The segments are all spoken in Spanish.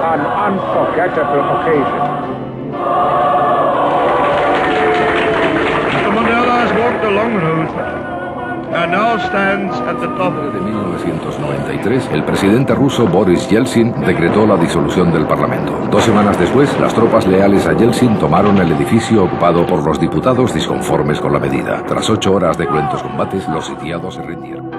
an unforgettable occasion. Mr. Mandela has walked a long road and now stands at the top. De 1993, el presidente ruso Boris Yeltsin decretó la disolución del Parlamento. 2 semanas después, las tropas leales a Yeltsin tomaron el edificio ocupado por los diputados disconformes con la medida. Tras 8 horas de cruentos combates, los sitiados se rindieron.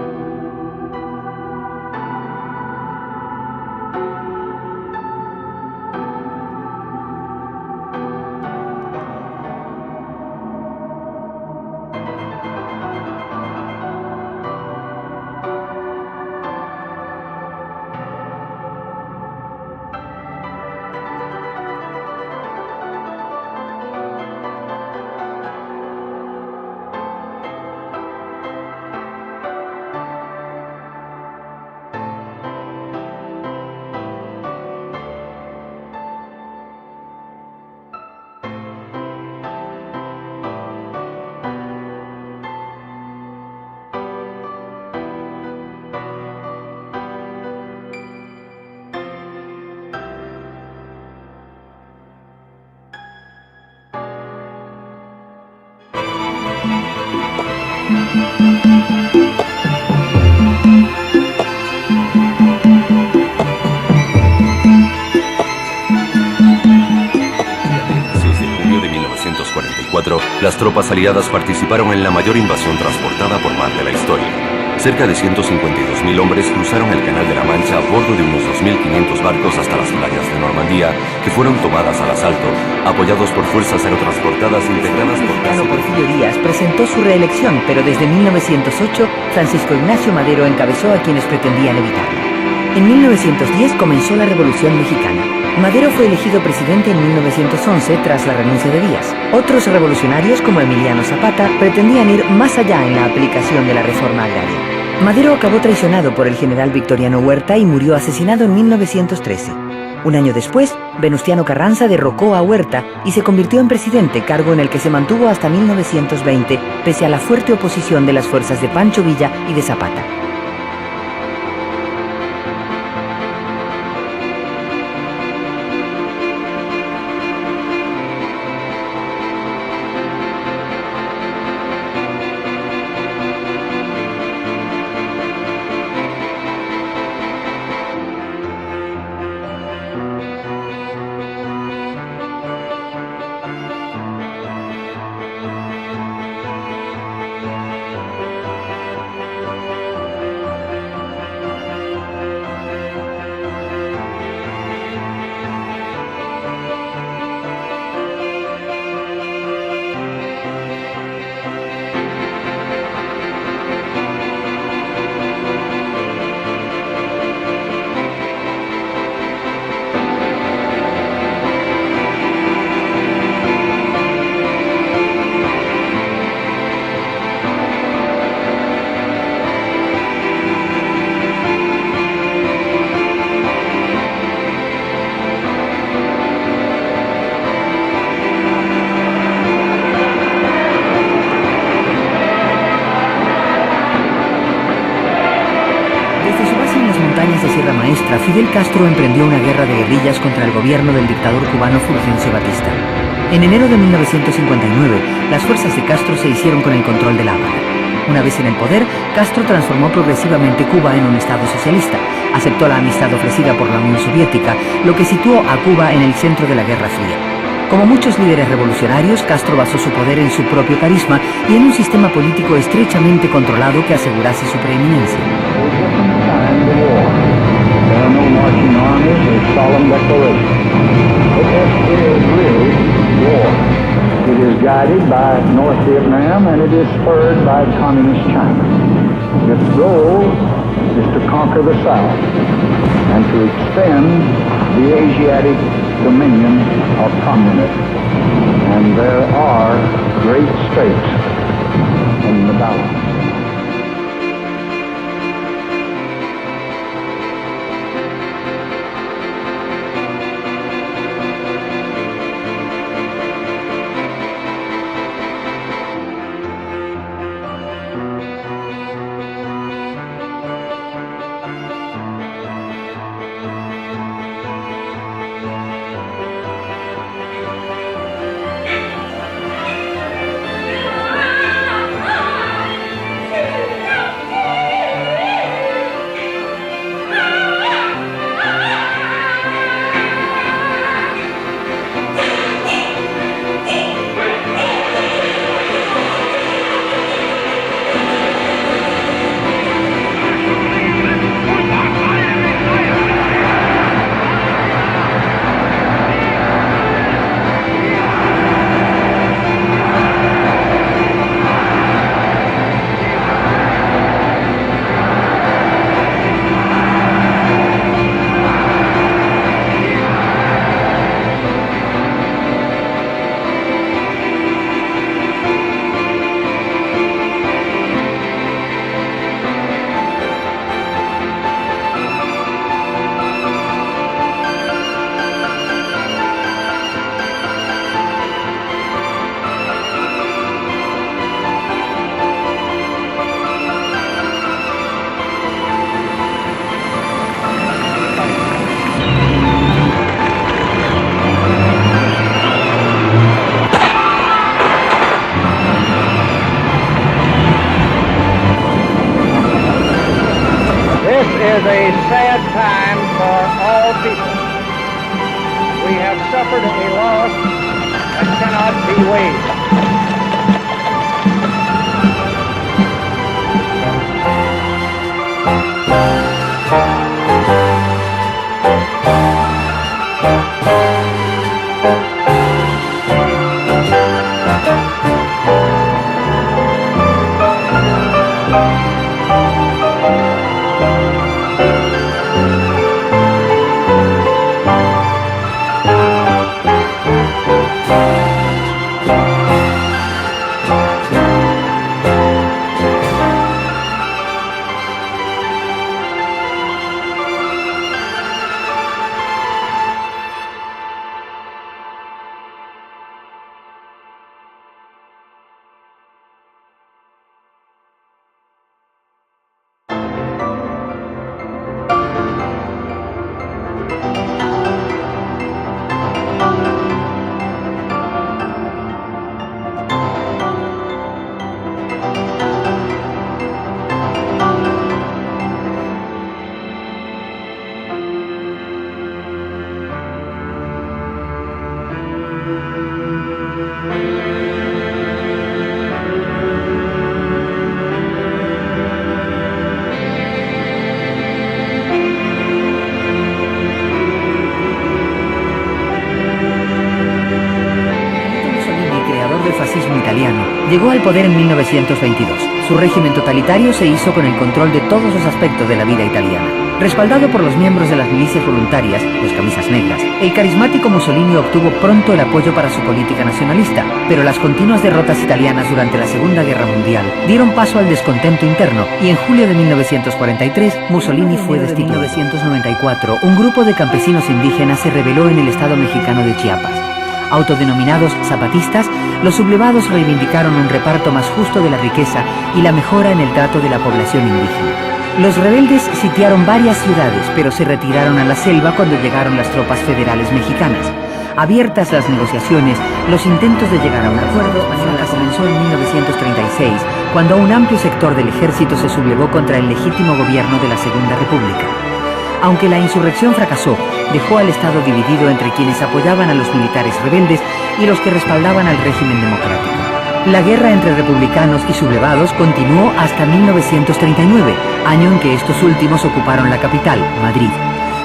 Las tropas aliadas participaron en la mayor invasión transportada por mar de la historia. Cerca de 152.000 hombres cruzaron el Canal de la Mancha a bordo de unos 2.500 barcos hasta las playas de Normandía, que fueron tomadas al asalto, apoyados por fuerzas aerotransportadas integradas por Carlos Porfirio Díaz presentó su reelección, pero desde 1908 Francisco Ignacio Madero encabezó a quienes pretendían evitarla. En 1910 comenzó la Revolución Mexicana. Madero fue elegido presidente en 1911 tras la renuncia de Díaz. Otros revolucionarios, como Emiliano Zapata, pretendían ir más allá en la aplicación de la reforma agraria. Madero acabó traicionado por el general Victoriano Huerta y murió asesinado en 1913. Un año después, Venustiano Carranza derrocó a Huerta y se convirtió en presidente, cargo en el que se mantuvo hasta 1920, pese a la fuerte oposición de las fuerzas de Pancho Villa y de Zapata. Fidel Castro emprendió una guerra de guerrillas contra el gobierno del dictador cubano Fulgencio Batista. En enero de 1959, las fuerzas de Castro se hicieron con el control de La Habana. Una vez en el poder, Castro transformó progresivamente Cuba en un estado socialista, aceptó la amistad ofrecida por la Unión Soviética, lo que situó a Cuba en el centro de la Guerra Fría. Como muchos líderes revolucionarios, Castro basó su poder en su propio carisma y en un sistema político estrechamente controlado que asegurase su preeminencia. There are no marching armies or solemn declarations. It is really war. It is guided by North Vietnam and it is spurred by Communist China. Its goal is to conquer the South and to extend the Asiatic dominion of communism. And there are great stakes in the balance. suffered a loss that cannot be weighed. Llegó al poder en 1922. Su régimen totalitario se hizo con el control de todos los aspectos de la vida italiana. Respaldado por los miembros de las milicias voluntarias, los camisas negras, el carismático Mussolini obtuvo pronto el apoyo para su política nacionalista, pero las continuas derrotas italianas durante la Segunda Guerra Mundial dieron paso al descontento interno y en julio de 1943 Mussolini fue destituido. En 1994, un grupo de campesinos indígenas se rebeló en el estado mexicano de Chiapas. Autodenominados zapatistas, los sublevados reivindicaron un reparto más justo de la riqueza y la mejora en el trato de la población indígena. Los rebeldes sitiaron varias ciudades, pero se retiraron a la selva cuando llegaron las tropas federales mexicanas. Abiertas las negociaciones, los intentos de llegar a un acuerdo española comenzó en 1936, cuando un amplio sector del ejército se sublevó contra el legítimo gobierno de la Segunda República. Aunque la insurrección fracasó, dejó al Estado dividido entre quienes apoyaban a los militares rebeldes y los que respaldaban al régimen democrático. La guerra entre republicanos y sublevados continuó hasta 1939, año en que estos últimos ocuparon la capital, Madrid.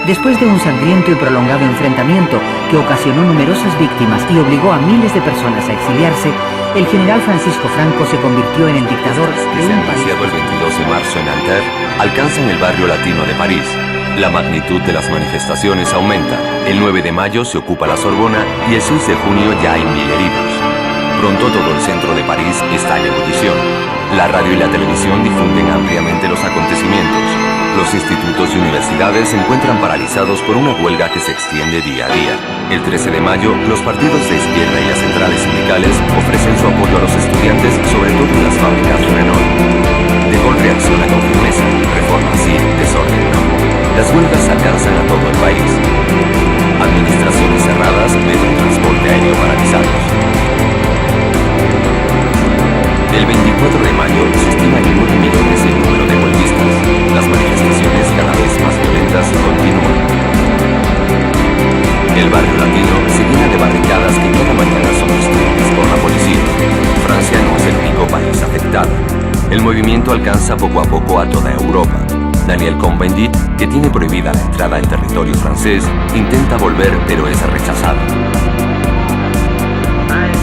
Después de un sangriento y prolongado enfrentamiento que ocasionó numerosas víctimas y obligó a miles de personas a exiliarse, el general Francisco Franco se convirtió en el dictador de un país. Anunciado el 22 de marzo en Nanterre, alcanzan el barrio latino de París. La magnitud de las manifestaciones aumenta. El 9 de mayo se ocupa la Sorbona y el 6 de junio ya hay 1000 heridos. Pronto todo el centro de París está en ebullición. La radio y la televisión difunden ampliamente los acontecimientos. Los institutos y universidades se encuentran paralizados por una huelga que se extiende día a día. El 13 de mayo, los partidos de izquierda y las centrales sindicales ofrecen su apoyo a los estudiantes, sobre todo en las fábricas Renault. De Gaulle reacciona con firmeza, reforma sí, desorden no. Las huelgas alcanzan a todo el país. Administraciones cerradas, metro y transporte aéreo paralizados. El 24 de mayo se estima en 9 millones el número de huelguistas. Las manifestaciones cada vez más violentas continúan. El barrio latino se llena de barricadas que cada mañana son destruidas por la policía. Francia no es el único país afectado. El movimiento alcanza poco a poco a toda Europa. Daniel Cohn-Bendit, que tiene prohibida la entrada en territorio francés, intenta volver pero es rechazado.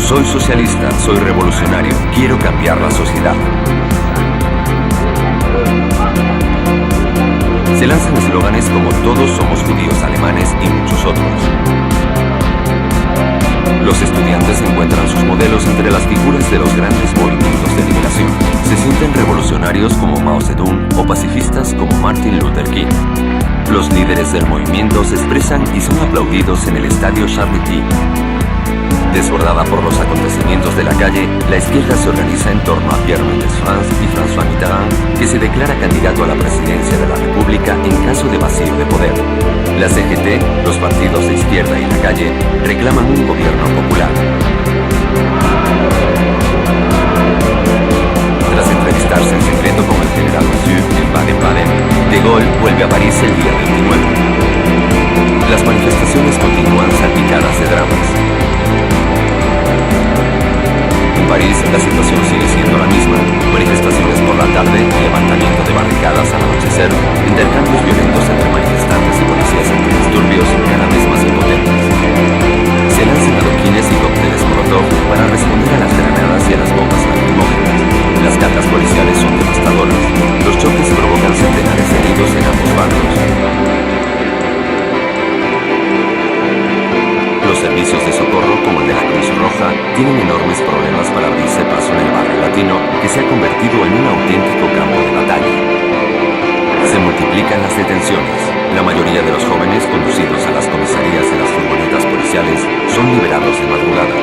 Soy socialista, soy revolucionario, quiero cambiar la sociedad. Se lanzan eslóganes como todos somos judíos alemanes y muchos otros. Los estudiantes encuentran sus modelos entre las figuras de los grandes movimientos de liberación. Se sienten revolucionarios como Mao Zedong o pacifistas como Martin Luther King. Los líderes del movimiento se expresan y son aplaudidos en el estadio Charles de Gaulle. Desbordada por los acontecimientos de la calle, la izquierda se organiza en torno a Pierre Mendès France y François Mitterrand, que se declara candidato a la presidencia de la República en caso de vacío de poder. La CGT, los partidos de izquierda y la calle reclaman un gobierno popular. Tras entrevistarse en secreto con el general Monsieur en Baden-Baden, de Gaulle vuelve a París el día 29. Las manifestaciones continúan salpicadas de drama. servicios de socorro, como el de la Cruz Roja, tienen enormes problemas para abrirse paso en el barrio latino, que se ha convertido en un auténtico campo de batalla. Se multiplican las detenciones. La mayoría de los jóvenes conducidos a las comisarías en las furgonetas policiales son liberados de madrugada.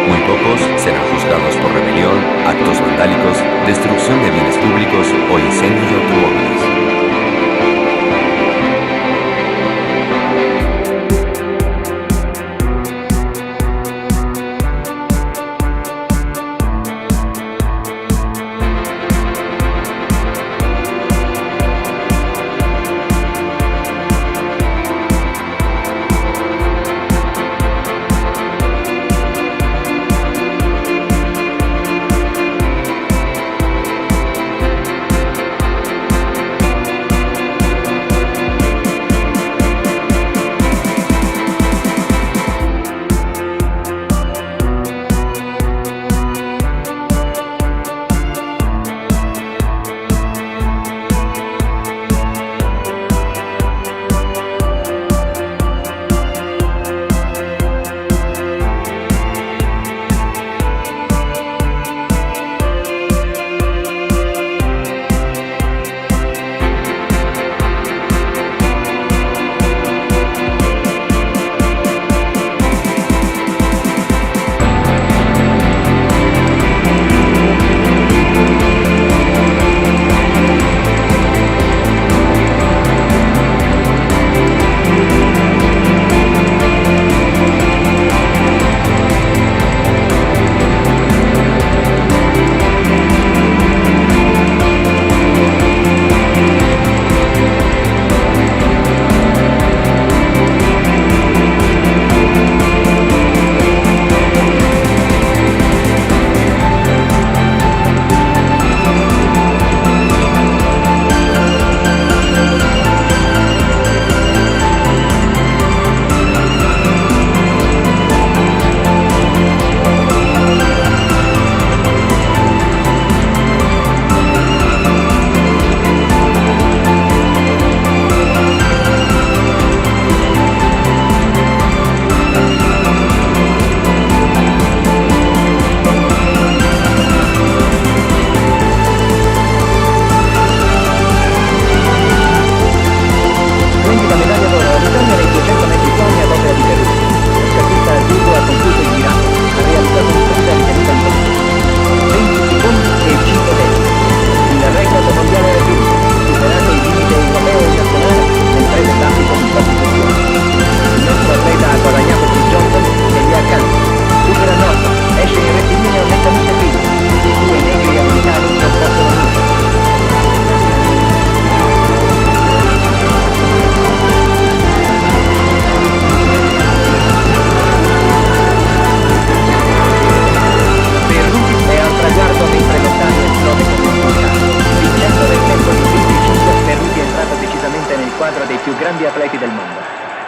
Muy pocos serán juzgados por rebelión, actos vandálicos, destrucción de bienes públicos o incendio de automóviles.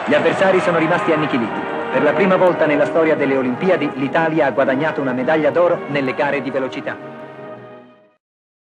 Gli avversari sono rimasti annichiliti. Per la prima volta nella storia delle Olimpiadi l'Italia ha guadagnato una medaglia d'oro nelle gare di velocità.